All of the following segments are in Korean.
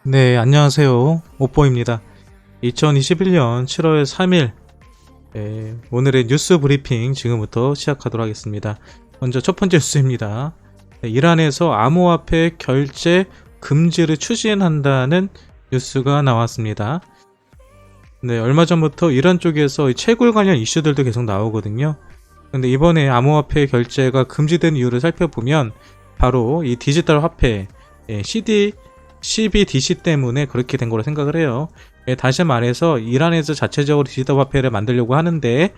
네, 안녕하세요. 오뽀입니다. 2021년 7월 3일, 오늘의 뉴스 브리핑 지금부터 시작하도록 하겠습니다. 먼저 첫 번째 뉴스입니다. 이란에서 암호화폐 결제 금지를 추진한다는 뉴스가 나왔습니다. 네, 얼마 전부터 이란 쪽에서 채굴 관련 이슈들도 계속 나오거든요. 근데 이번에 암호화폐 결제가 금지된 이유를 살펴보면 바로 이 디지털 화폐, CBDC 때문에 그렇게 된 거로 생각을 해요. 다시 말해서 이란에서 자체적으로 디지털 화폐를 만들려고 하는데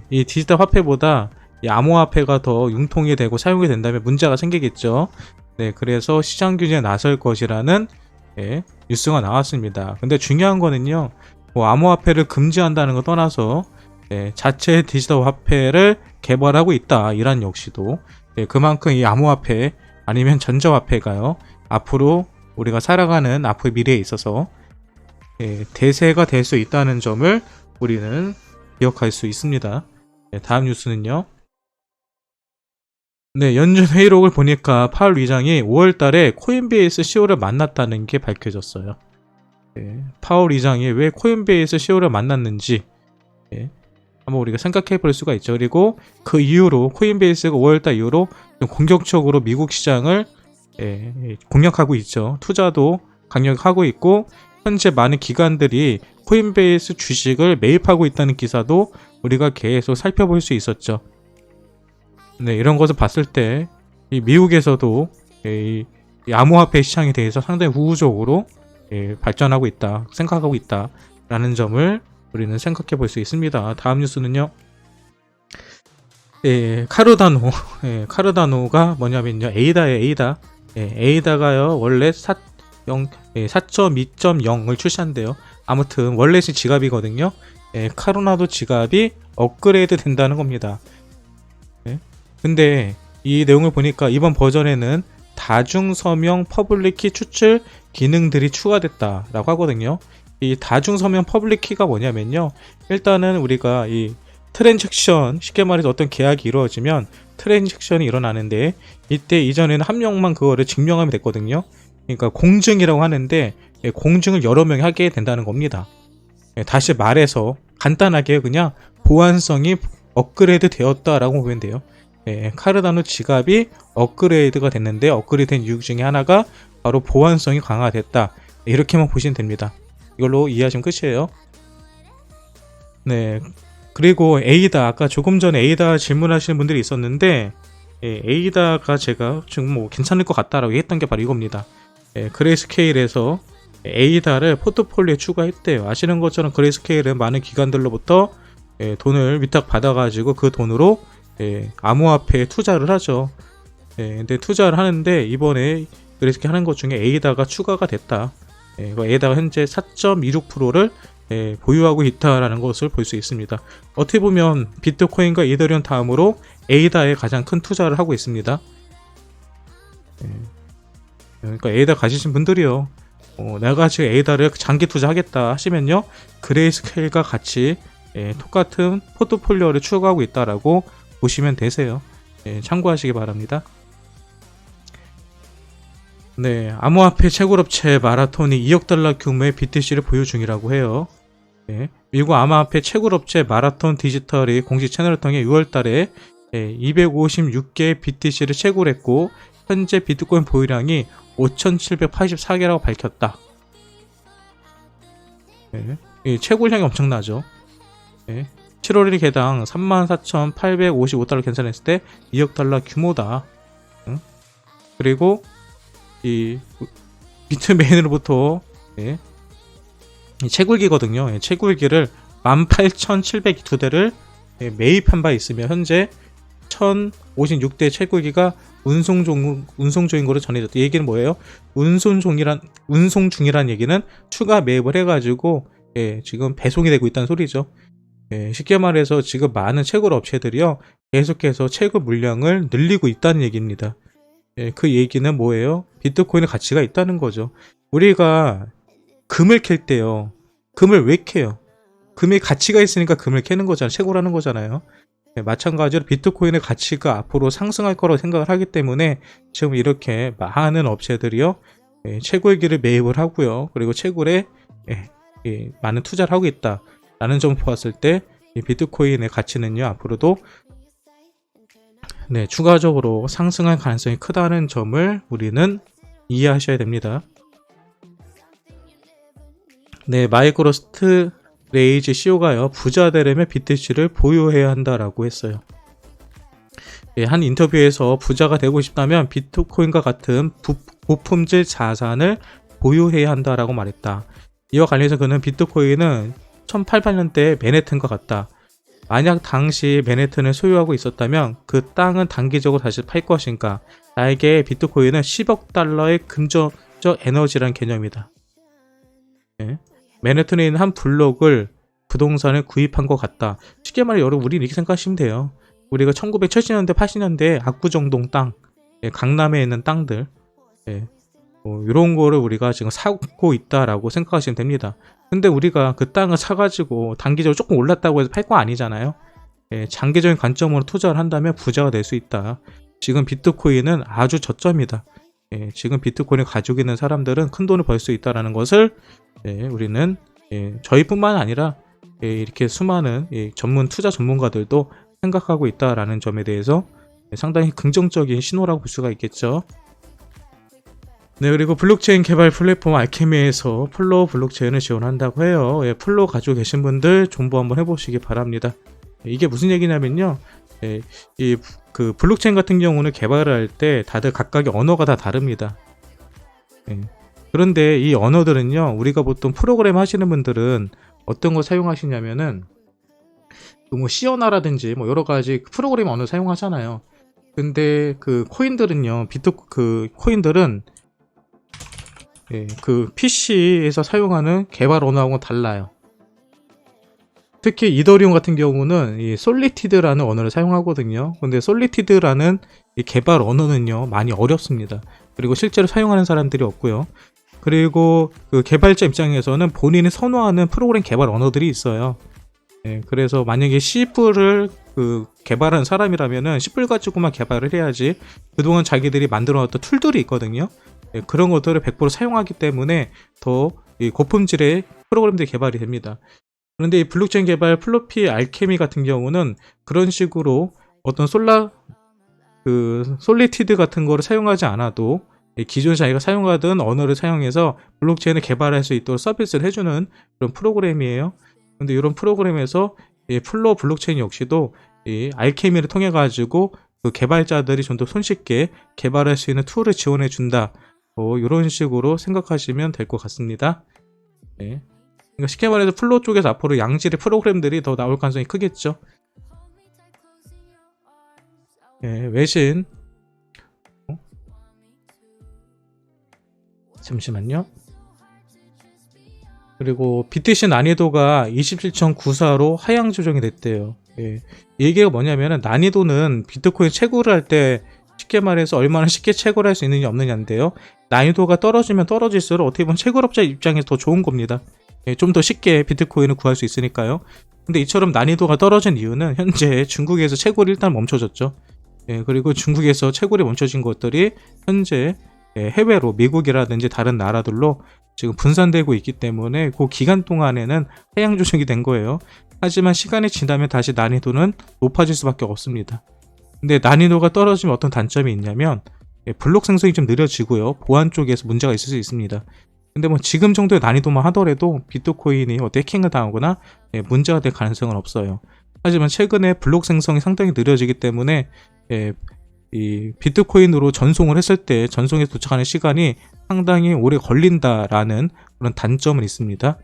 이 디지털 화폐보다 이 암호화폐가 더 융통이 되고 사용이 된다면 문제가 생기겠죠. 네, 그래서 시장 규제에 나설 것이라는 뉴스가 나왔습니다. 근데 중요한 거는요, 뭐 암호화폐를 금지한다는 거 떠나서 자체 디지털 화폐를 개발하고 있다. 이란 역시도 그만큼 이 암호화폐 아니면 전자화폐가요, 앞으로 우리가 살아가는 앞의 미래에 있어서 대세가 될 수 있다는 점을 우리는 기억할 수 있습니다. 다음 뉴스는요. 네, 연준 회의록을 보니까 파월 의장이 5월달에 코인베이스 CEO를 만났다는 게 밝혀졌어요. 파월 의장이 왜 코인베이스 CEO를 만났는지 한번 우리가 생각해 볼 수가 있죠. 그리고 그 이후로 코인베이스가 5월달 이후로 좀 공격적으로 미국 시장을 공략하고 있죠. 투자도 강력하고 있고 현재 많은 기관들이 코인베이스 주식을 매입하고 있다는 기사도 우리가 계속 살펴볼 수 있었죠. 네, 이런 것을 봤을 때 이 미국에서도 이 암호화폐 시장에 대해서 상당히 우호적으로 발전하고 있다, 생각하고 있다라는 점을 우리는 생각해 볼 수 있습니다. 다음 뉴스는요. 카르다노가 뭐냐면요. 에이다예요. 에이다가요 원래 4.2.0을 출시한대요. 아무튼 원래는 지갑이거든요. 카르다노 지갑이 업그레이드 된다는 겁니다. 근데 이 내용을 보니까 이번 버전에는 다중서명 퍼블릭키 추출 기능들이 추가됐다라고 하거든요. 이 다중서명 퍼블릭키가 뭐냐면요, 일단은 우리가 이 트랜잭션, 쉽게 말해서 어떤 계약이 이루어지면 트랜잭션이 일어나는데 이때 이전에는 한 명만 그거를 증명하면 됐거든요. 그러니까 공증이라고 하는데 공증을 여러 명이 하게 된다는 겁니다. 다시 말해서 간단하게 그냥 보안성이 업그레이드 되었다라고 보면 돼요. 카르다노 지갑이 업그레이드가 됐는데 업그레이드된 이유 중에 하나가 바로 보안성이 강화됐다. 이렇게만 보시면 됩니다. 이걸로 이해하시면 끝이에요. 네. 그리고 에이다, 아까 조금 전에 에이다 질문하시는 분들이 있었는데 에이다가 제가 지금 뭐 괜찮을 것 같다라고 했던 게 바로 이겁니다. 그레이스케일에서 에이다를 포트폴리오에 추가했대요. 아시는 것처럼 그레이스케일은 많은 기관들로부터 돈을 위탁 받아가지고 그 돈으로 암호화폐에 투자를 하죠. 근데 투자를 하는데 이번에 그레이스케일 하는 것 중에 에이다가 추가가 됐다. 에이다가 현재 4.26%를 보유하고 있다라는 것을 볼 수 있습니다. 어떻게 보면 비트코인과 이더리움 다음으로 에이다에 가장 큰 투자를 하고 있습니다. 그러니까 에이다 가지신 분들이요, 내가 지금 에이다를 장기 투자하겠다 하시면요, 그레이스케일과 같이 똑같은 포트폴리오를 추구하고 있다라고 보시면 되세요. 참고하시기 바랍니다. 네, 암호화폐 채굴업체 마라톤이 2억 달러 규모의 BTC를 보유 중이라고 해요. 미국 암호화폐 채굴업체 마라톤 디지털이 공식 채널을 통해 6월달에 256개의 BTC를 채굴했고 현재 비트코인 보유량이 5,784개라고 밝혔다. 이 채굴량이 엄청나죠. 7월 1일 개당 34,855달러 계산했을 때 2억 달러 규모다. 그리고 이 비트메인으로부터 이 채굴기거든요. 채굴기를 18,702대를 매입한 바 있으며 현재 1,056대 채굴기가 운송 중인 것으로 전해졌다. 이 얘기는 뭐예요? 운송 중이란 얘기는 추가 매입을 해가지고 지금 배송이 되고 있다는 소리죠. 쉽게 말해서 지금 많은 채굴 업체들이요, 계속해서 채굴 물량을 늘리고 있다는 얘기입니다. 그 얘기는 뭐예요? 비트코인의 가치가 있다는 거죠. 우리가 금을 캘 때요, 금을 왜 캐요? 금이 가치가 있으니까 금을 캐는 거잖아요. 채굴하는 거잖아요. 마찬가지로 비트코인의 가치가 앞으로 상승할 거라고 생각을 하기 때문에 지금 이렇게 많은 업체들이요, 채굴 기를 매입을 하고요. 그리고 채굴에 많은 투자를 하고 있다라는 점을 보았을 때 이 비트코인의 가치는요 앞으로도 추가적으로 상승할 가능성이 크다는 점을 우리는 이해하셔야 됩니다. 마이크로스트 레이지 CEO가요 부자 되려면 BTC를 보유해야 한다라고 했어요. 한 인터뷰에서 부자가 되고 싶다면 비트코인과 같은 고품질 자산을 보유해야 한다라고 말했다. 이와 관련해서 그는 비트코인은 1800년대 맨해튼과 같다. 만약 당시 맨해튼을 소유하고 있었다면 그 땅은 단기적으로 다시 팔 것인가? 나에게 비트코인은 10억 달러의 금전적 에너지란 개념이다. 맨해튼에 있는 한 블록을 부동산을 구입한 것 같다. 쉽게 말해 여러분 우리는 이렇게 생각하시면 돼요. 우리가 1970년대 80년대 압구정동 땅, 강남에 있는 땅들 이런 거를 우리가 지금 사고 있다라고 생각하시면 됩니다. 근데 우리가 그 땅을 사가지고 단기적으로 조금 올랐다고 해서 팔 거 아니잖아요. 장기적인 관점으로 투자를 한다면 부자가 될 수 있다. 지금 비트코인은 아주 저점이다. 지금 비트코인을 가지고 있는 사람들은 큰 돈을 벌 수 있다는 것을 우리는 저희뿐만 아니라 이렇게 수많은 투자 전문가들도 생각하고 있다라는 점에 대해서 상당히 긍정적인 신호라고 볼 수가 있겠죠. 그리고 블록체인 개발 플랫폼 알케미에서 플로우 블록체인을 지원한다고 해요. 플로우 가지고 계신 분들 정보 한번 해보시기 바랍니다. 이게 무슨 얘기냐면요. 그 블록체인 같은 경우는 개발을 할 때 다들 각각의 언어가 다 다릅니다. 그런데 이 언어들은요, 우리가 보통 프로그램 하시는 분들은 어떤 거 사용하시냐면은 뭐 시어나라든지 뭐 여러 가지 프로그램 언어 사용하잖아요. 근데 그 코인들은요, 코인들은 그 PC에서 사용하는 개발 언어하고는 달라요. 특히 이더리움 같은 경우는 이 솔리티드라는 언어를 사용하거든요. 근데 솔리티드라는 이 개발 언어는요 많이 어렵습니다. 그리고 실제로 사용하는 사람들이 없고요. 그리고 그 개발자 입장에서는 본인이 선호하는 프로그램 개발 언어들이 있어요. 그래서 만약에 C를 개발한 사람이라면은 C 가지고만 개발을 해야지 그동안 자기들이 만들어놨던 툴들이 있거든요. 그런 것들을 100% 사용하기 때문에 더 고품질의 프로그램들이 개발이 됩니다. 그런데 이 블록체인 개발 플로피 알케미 같은 경우는 그런 식으로 어떤 솔리티드 같은 거를 사용하지 않아도 기존 자기가 사용하던 언어를 사용해서 블록체인을 개발할 수 있도록 서비스를 해주는 그런 프로그램이에요. 근데 이런 프로그램에서 플로우 블록체인 역시도 이 알케미를 통해 가지고 그 개발자들이 좀 더 손쉽게 개발할 수 있는 툴을 지원해 준다. 이런 식으로 생각하시면 될 것 같습니다. 그러니까 쉽게 말해서 플로우 쪽에서 앞으로 양질의 프로그램들이 더 나올 가능성이 크겠죠. 외신. 잠시만요. 그리고 BTC 난이도가 27.94로 하향 조정이 됐대요. 이 얘기가 뭐냐면은 난이도는 비트코인 채굴을 할 때 쉽게 말해서 얼마나 쉽게 채굴할 수 있느냐 없느냐인데요. 난이도가 떨어지면 떨어질수록 어떻게 보면 채굴업자 입장에서 더 좋은 겁니다. 좀 더 쉽게 비트코인을 구할 수 있으니까요. 근데 이처럼 난이도가 떨어진 이유는 현재 중국에서 채굴이 일단 멈춰졌죠. 그리고 중국에서 채굴이 멈춰진 것들이 현재 해외로 미국이라든지 다른 나라들로 지금 분산되고 있기 때문에 그 기간 동안에는 하향 조정이 된 거예요. 하지만 시간이 지나면 다시 난이도는 높아질 수밖에 없습니다. 근데 난이도가 떨어지면 어떤 단점이 있냐면 블록 생성이 좀 느려지고요. 보안 쪽에서 문제가 있을 수 있습니다. 근데 뭐 지금 정도의 난이도만 하더라도 비트코인이 해킹을 당하거나 문제가 될 가능성은 없어요. 하지만 최근에 블록 생성이 상당히 느려지기 때문에 이 비트코인으로 전송을 했을 때 전송에 도착하는 시간이 상당히 오래 걸린다라는 그런 단점은 있습니다.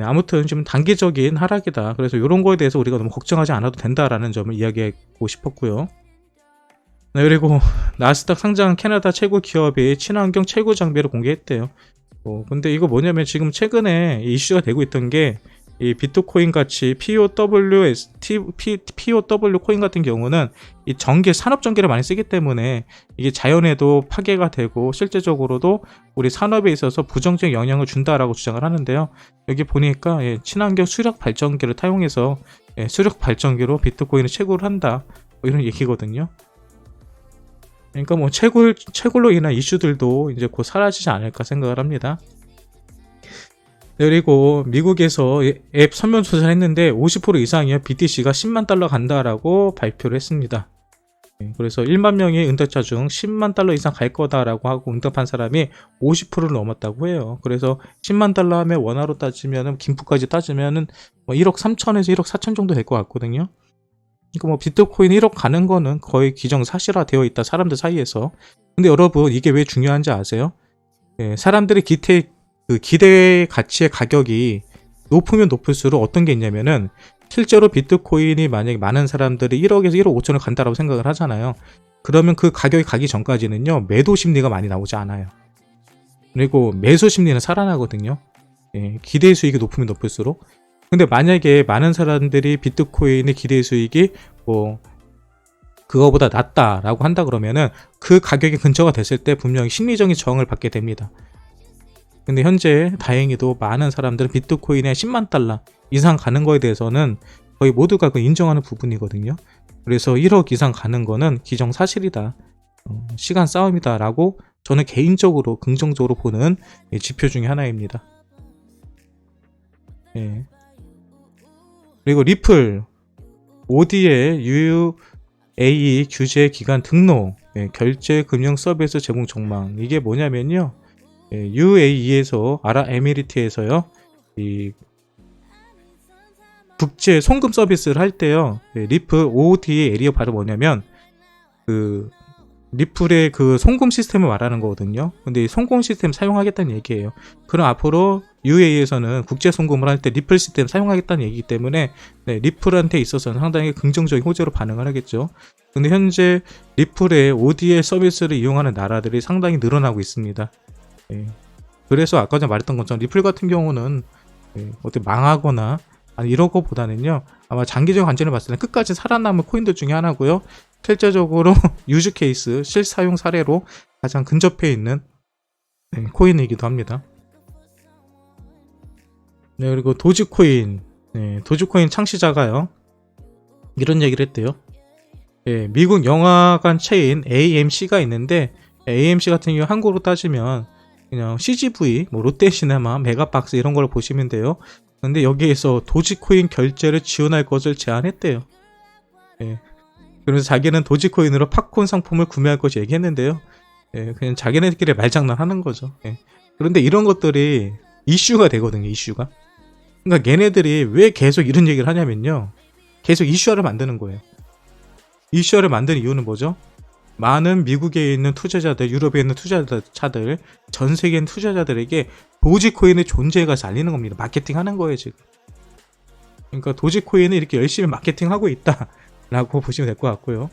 아무튼 지금 단기적인 하락이다. 그래서 이런 거에 대해서 우리가 너무 걱정하지 않아도 된다라는 점을 이야기하고 싶었고요. 그리고 나스닥 상장 캐나다 최고 기업이 친환경 최고 장비를 공개했대요. 근데 이거 뭐냐면 지금 최근에 이슈가 되고 있던 게 이 비트코인 같이 POW 코인 같은 경우는 이 산업 전기를 많이 쓰기 때문에 이게 자연에도 파괴가 되고 실제적으로도 우리 산업에 있어서 부정적 영향을 준다라고 주장을 하는데요. 여기 보니까 친환경 수력 발전기를 타용해서 수력 발전기로 비트코인을 채굴을 한다. 이런 얘기거든요. 그러니까 뭐 채굴로 인한 이슈들도 이제 곧 사라지지 않을까 생각을 합니다. 그리고 미국에서 앱 설문조사를 했는데 50% 이상이요 BTC가 10만 달러 간다라고 발표를 했습니다. 그래서 1만 명의 응답자 중 10만 달러 이상 갈 거다라고 하고 응답한 사람이 50%를 넘었다고 해요. 그래서 10만 달러 하면 원화로 따지면은 김프까지 따지면은 뭐 1억 3천에서 1억 4천 정도 될 것 같거든요. 그러니까 뭐 비트코인 1억 가는 거는 거의 기정사실화 되어 있다, 사람들 사이에서. 근데 여러분, 이게 왜 중요한지 아세요? 사람들의 기대 가치의 가격이 높으면 높을수록 어떤 게 있냐면은, 실제로 비트코인이 만약에 많은 사람들이 1억에서 1억 5천을 간다라고 생각을 하잖아요. 그러면 그 가격이 가기 전까지는요, 매도 심리가 많이 나오지 않아요. 그리고 매수 심리는 살아나거든요. 기대 수익이 높으면 높을수록. 근데 만약에 많은 사람들이 비트코인의 기대 수익이 뭐 그거보다 낮다라고 한다 그러면은 그 가격이 근처가 됐을 때 분명히 심리적인 저항을 받게 됩니다. 근데 현재 다행히도 많은 사람들은 비트코인에 10만 달러 이상 가는 거에 대해서는 거의 모두가 그 인정하는 부분이거든요. 그래서 1억 이상 가는 거는 기정사실이다, 시간 싸움이다라고 저는 개인적으로 긍정적으로 보는 지표 중에 하나입니다. 예. 그리고 리플 OD의 UAE 규제 기간 등록, 결제 금융 서비스 제공 전망. 이게 뭐냐면요, UAE에서 아랍에미리트에서요, 이 국제 송금 서비스를 할 때요, 리플 OD 에리어 바로 뭐냐면 그 리플의 그 송금 시스템을 말하는 거거든요. 근데 이 송금 시스템 사용하겠다는 얘기예요. 그럼 앞으로 UAE에서는 국제 송금을 할 때 리플 시스템 사용하겠다는 얘기이기 때문에 리플한테 있어서는 상당히 긍정적인 호재로 반응을 하겠죠. 근데 현재 리플의 ODL 서비스를 이용하는 나라들이 상당히 늘어나고 있습니다. 그래서 아까 전에 말했던 것처럼 리플 같은 경우는 어떻게 망하거나 아니 이런 것보다는요, 아마 장기적인 관점을 봤을 때 끝까지 살아남은 코인들 중에 하나고요. 실제적으로 유즈 케이스, 실사용 사례로 가장 근접해 있는 코인이기도 합니다. 그리고 도지코인, 도지코인 창시자가요, 이런 얘기를 했대요. 미국 영화관 체인 AMC가 있는데, AMC 같은 경우 한국으로 따지면 그냥 CGV, 뭐 롯데시네마, 메가박스 이런 걸 보시면 돼요. 근데 여기에서 도지코인 결제를 지원할 것을 제안했대요. 그래서 자기는 도지코인으로 팝콘 상품을 구매할 것을 얘기했는데요. 그냥 자기네들끼리 말장난 하는 거죠. 그런데 이런 것들이 이슈가 되거든요, 이슈가. 그러니까 얘네들이 왜 계속 이런 얘기를 하냐면요, 계속 이슈화를 만드는 거예요. 이슈화를 만드는 이유는 뭐죠? 많은 미국에 있는 투자자들, 유럽에 있는 투자자들, 전 세계 있는 투자자들에게 도지코인의 존재에 가서 알리는 겁니다. 마케팅 하는 거예요, 지금. 그러니까 도지코인을 이렇게 열심히 마케팅하고 있다라고 보시면 될 것 같고요.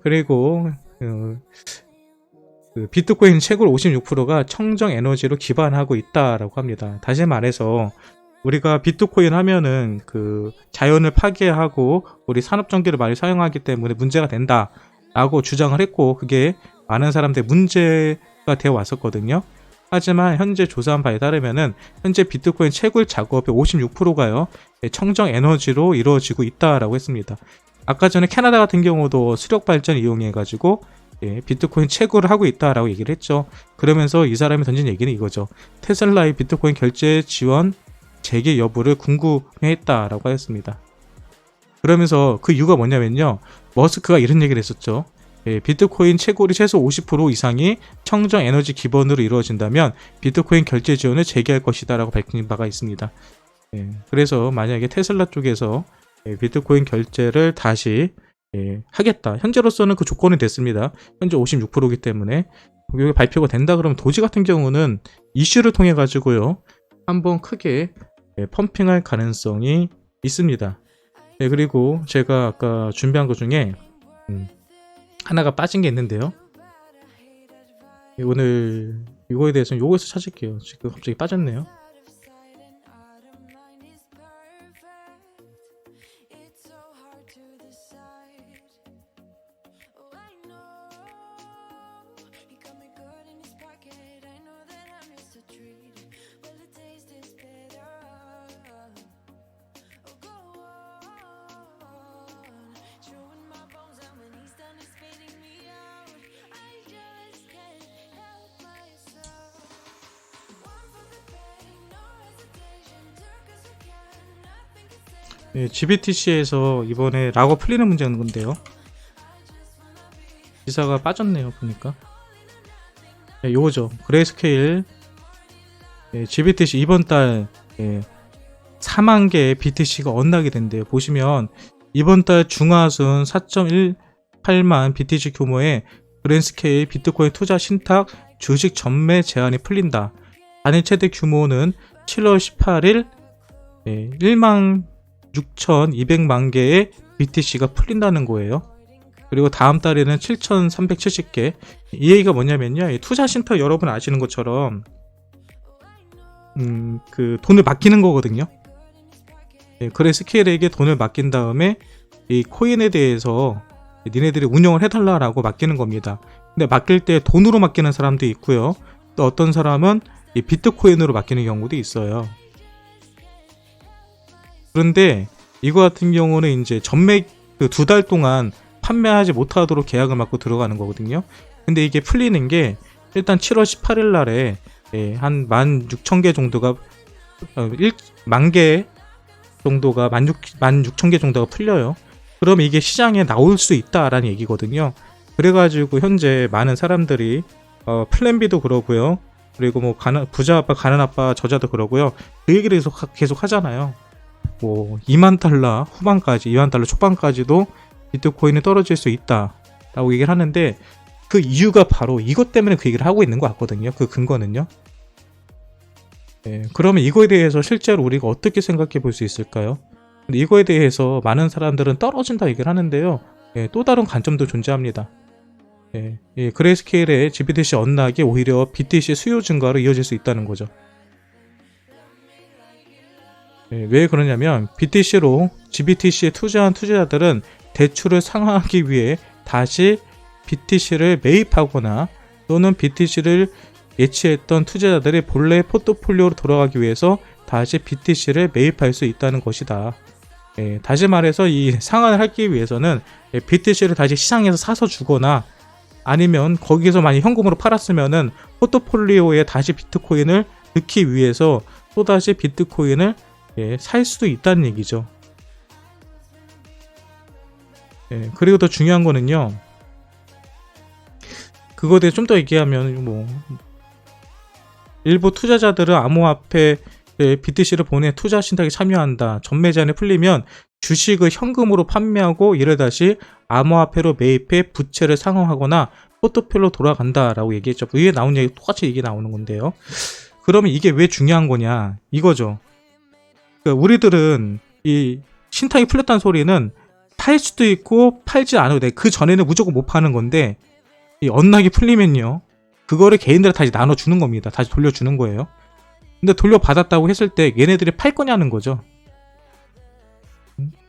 그리고 그 비트코인 채굴 56%가 청정 에너지로 기반하고 있다라고 합니다. 다시 말해서 우리가 비트코인 하면은 그 자연을 파괴하고 우리 산업 전기를 많이 사용하기 때문에 문제가 된다라고 주장을 했고, 그게 많은 사람들의 문제가 되어 왔었거든요. 하지만 현재 조사한 바에 따르면은 현재 비트코인 채굴 작업의 56%가요 청정 에너지로 이루어지고 있다라고 했습니다. 아까 전에 캐나다 같은 경우도 수력 발전 이용해 가지고 비트코인 채굴을 하고 있다라고 얘기를 했죠. 그러면서 이 사람이 던진 얘기는 이거죠. 테슬라의 비트코인 결제 지원 재개 여부를 궁금해했다라고 하였습니다. 그러면서 그 이유가 뭐냐면요, 머스크가 이런 얘기를 했었죠. 비트코인 채굴이 최소 50% 이상이 청정 에너지 기반으로 이루어진다면 비트코인 결제 지원을 재개할 것이다 라고 밝힌 바가 있습니다. 그래서 만약에 테슬라 쪽에서 비트코인 결제를 다시 하겠다, 현재로서는 그 조건이 됐습니다. 현재 56%이기 때문에 이게 발표가 된다 그러면 도지 같은 경우는 이슈를 통해 가지고요 한번 크게 펌핑할 가능성이 있습니다. 그리고 제가 아까 준비한 것 중에 하나가 빠진 게 있는데요, 오늘 이거에 대해서는 요거에서 찾을게요. 지금 갑자기 빠졌네요. GBTC에서 이번에 락업 풀리는 문제인 건데요. 기사가 빠졌네요, 보니까. 요거죠. 그레이스케일 GBTC 이번 달 4만 개의 BTC가 언락이 된대요. 보시면 이번 달 중하순 4.18만 BTC 규모의 그레이스케일 비트코인 투자 신탁 주식 전매 제한이 풀린다. 단일 최대 규모는 7월 18일 1만 6,200만 개의 BTC가 풀린다는 거예요. 그리고 다음 달에는 7,370개. 이 얘기가 뭐냐면요. 투자 신탁 여러분 아시는 것처럼 그 돈을 맡기는 거거든요. 그레이스케일에게 돈을 맡긴 다음에 이 코인에 대해서 니네들이 운영을 해달라라고 맡기는 겁니다. 근데 맡길 때 돈으로 맡기는 사람도 있고요. 또 어떤 사람은 이 비트코인으로 맡기는 경우도 있어요. 그런데 이거 같은 경우는 이제 전매 그 2달 동안 판매하지 못하도록 계약을 맺고 들어가는 거거든요. 근데 이게 풀리는 게 일단 7월 18일 날에 한 16,000개 정도가 1만 개 정도가 16,000개 정도가 풀려요. 그럼 이게 시장에 나올 수 있다라는 얘기거든요. 그래가지고 현재 많은 사람들이 플랜 B도 그러고요. 그리고 뭐 부자 아빠, 가난 아빠, 저자도 그러고요. 그 얘기를 계속 하잖아요. 뭐 2만 달러 후반까지, 2만 달러 초반까지도 비트코인이 떨어질 수 있다라고 얘기를 하는데 그 이유가 바로 이것 때문에 그 얘기를 하고 있는 것 같거든요. 그 근거는요. 그러면 이거에 대해서 실제로 우리가 어떻게 생각해 볼 수 있을까요? 근데 이거에 대해서 많은 사람들은 떨어진다 얘기를 하는데요. 또 다른 관점도 존재합니다. 그레이스케일의 GBTC 언락이 오히려 BTC 수요 증가로 이어질 수 있다는 거죠. 왜 그러냐면 BTC로 GBTC에 투자한 투자자들은 대출을 상환하기 위해 다시 BTC를 매입하거나 또는 BTC를 예치했던 투자자들이 본래 포트폴리오로 돌아가기 위해서 다시 BTC를 매입할 수 있다는 것이다. 다시 말해서 이 상환을 하기 위해서는 BTC를 다시 시장에서 사서 주거나 아니면 거기서 많이 현금으로 팔았으면은 포트폴리오에 다시 비트코인을 넣기 위해서 또다시 비트코인을 살 수도 있다는 얘기죠. 그리고 더 중요한 거는요. 그거에 대해 좀 더 얘기하면 뭐 일부 투자자들은 암호화폐 BTC를 보내 투자 신탁에 참여한다. 전매 제한이 풀리면 주식을 현금으로 판매하고 이를 다시 암호화폐로 매입해 부채를 상환하거나 포트폴리오로 돌아간다라고 얘기했죠. 위에 나온 얘기 똑같이 얘기 나오는 건데요. 그러면 이게 왜 중요한 거냐 이거죠. 그러니까 우리들은 이 신탁이 풀렸다는 소리는 팔 수도 있고 팔지 않아도 돼. 그 전에는 무조건 못 파는 건데 이 언락이 풀리면요. 그거를 개인들한테 다시 나눠주는 겁니다. 다시 돌려주는 거예요. 근데 돌려받았다고 했을 때 얘네들이 팔 거냐는 거죠.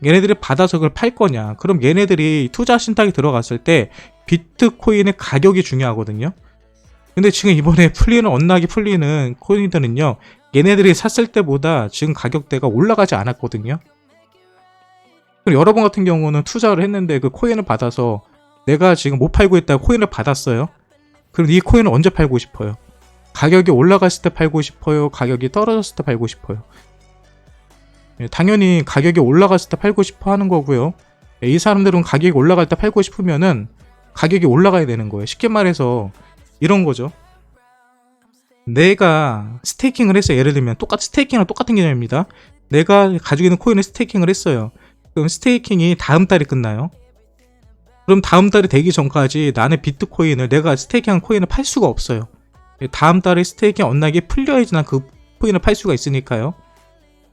얘네들이 받아서 그걸 팔 거냐. 그럼 얘네들이 투자 신탁이 들어갔을 때 비트코인의 가격이 중요하거든요. 근데 지금 이번에 풀리는 언락이 풀리는 코인들은요. 얘네들이 샀을 때보다 지금 가격대가 올라가지 않았거든요. 그리고 여러분 같은 경우는 투자를 했는데 그 코인을 받아서 내가 지금 못 팔고 있다고 코인을 받았어요. 그럼 이 코인을 언제 팔고 싶어요? 가격이 올라갔을 때 팔고 싶어요? 가격이 떨어졌을 때 팔고 싶어요? 당연히 가격이 올라갔을 때 팔고 싶어 하는 거고요. 이 사람들은 가격이 올라갈 때 팔고 싶으면은 가격이 올라가야 되는 거예요. 쉽게 말해서 이런 거죠. 내가 스테이킹을 했어요. 예를 들면 스테이킹이랑 똑같은 개념입니다. 내가 가지고 있는 코인을 스테이킹을 했어요. 그럼 스테이킹이 다음 달에 끝나요. 그럼 다음 달이 되기 전까지 나는 비트코인을 내가 스테이킹한 코인을 팔 수가 없어요. 다음 달에 스테이킹 언락이 풀려야지 난 그 코인을 팔 수가 있으니까요.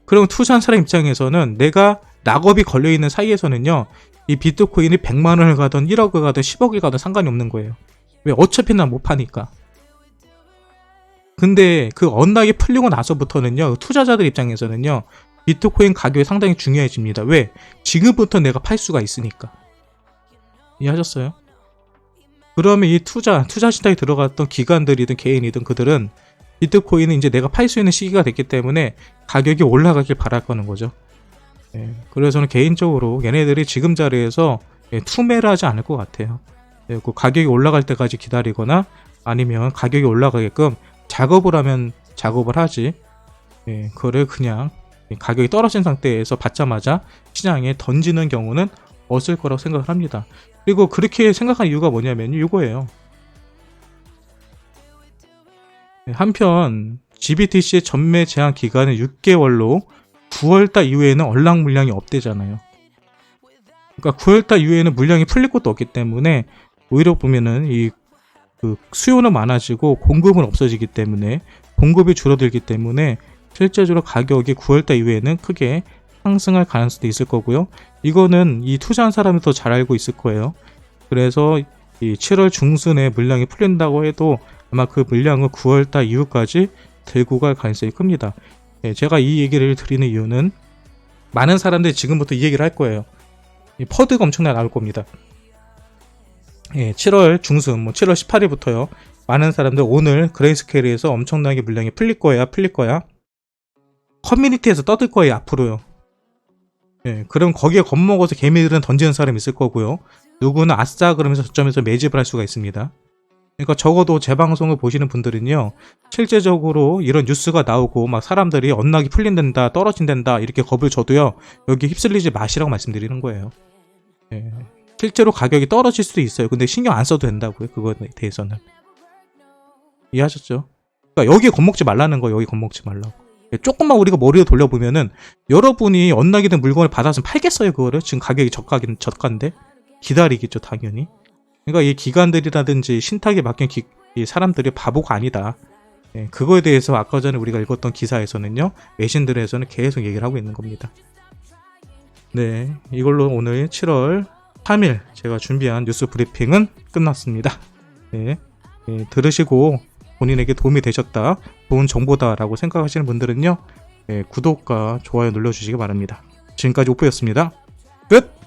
그럼 투자한 사람 입장에서는 내가 락업이 걸려있는 사이에서는요. 이 비트코인이 100만 원을 가든 1억을 가든 10억을 가든 상관이 없는 거예요. 왜? 어차피 난 못 파니까. 근데 그 언락이 풀리고 나서부터는요. 투자자들 입장에서는요. 비트코인 가격이 상당히 중요해집니다. 왜? 지금부터 내가 팔 수가 있으니까. 이해하셨어요? 그러면 이 투자 신탁에 들어갔던 기관들이든 개인이든 그들은 비트코인은 이제 내가 팔 수 있는 시기가 됐기 때문에 가격이 올라가길 바랄 거는 거죠. 그래서 저는 개인적으로 얘네들이 지금 자리에서 투매를 하지 않을 것 같아요. 그 가격이 올라갈 때까지 기다리거나 아니면 가격이 올라가게끔 작업을 하면 작업을 하지. 그거를 그냥 가격이 떨어진 상태에서 받자마자 시장에 던지는 경우는 없을 거라고 생각을 합니다. 그리고 그렇게 생각한 이유가 뭐냐면 이거예요. 한편 GBTC의 전매 제한 기간은 6개월로 9월달 이후에는 언락 물량이 없대잖아요. 그러니까 9월달 이후에는 물량이 풀릴 것도 없기 때문에 오히려 보면은 그 수요는 많아지고 공급은 없어지기 때문에 공급이 줄어들기 때문에 실제적으로 가격이 9월달 이후에는 크게 상승할 가능성도 있을 거고요. 이거는 이 투자한 사람이 더 잘 알고 있을 거예요. 그래서 이 7월 중순에 물량이 풀린다고 해도 아마 그 물량은 9월달 이후까지 들고 갈 가능성이 큽니다. 제가 이 얘기를 드리는 이유는 많은 사람들이 지금부터 이 얘기를 할 거예요. 이 퍼드가 엄청나게 나올 겁니다. 7월 중순, 7월 18일부터요. 많은 사람들 오늘 그레이스케일에서 엄청나게 물량이 풀릴 거야. 커뮤니티에서 떠들 거예요, 앞으로요. 그럼 거기에 겁먹어서 개미들은 던지는 사람이 있을 거고요. 누구는 아싸 그러면서 저점에서 매집을 할 수가 있습니다. 그러니까 적어도 제 방송을 보시는 분들은요, 실제적으로 이런 뉴스가 나오고 막 사람들이 언락이 풀린다, 떨어진다 이렇게 겁을 줘도요, 여기 휩쓸리지 마시라고 말씀드리는 거예요. 실제로 가격이 떨어질 수도 있어요. 근데 신경 안 써도 된다고요. 그거에 대해서는. 이해하셨죠? 그러니까 여기에 겁먹지 말라는 거예요. 여기 겁먹지 말라고. 조금만 우리가 머리를 돌려보면은 여러분이 언락이 된 물건을 받았으면 팔겠어요. 그거를. 지금 가격이 저가인데 기다리겠죠. 당연히. 그러니까 이 기관들이라든지 신탁에 맡긴 이 사람들이 바보가 아니다. 그거에 대해서 아까 전에 우리가 읽었던 기사에서는요, 외신들에서는 계속 얘기를 하고 있는 겁니다. 네, 이걸로 오늘 7월 3일 제가 준비한 뉴스 브리핑은 끝났습니다. 들으시고 본인에게 도움이 되셨다, 좋은 정보다 라고 생각하시는 분들은요, 구독과 좋아요 눌러주시기 바랍니다. 지금까지 오프였습니다. 끝!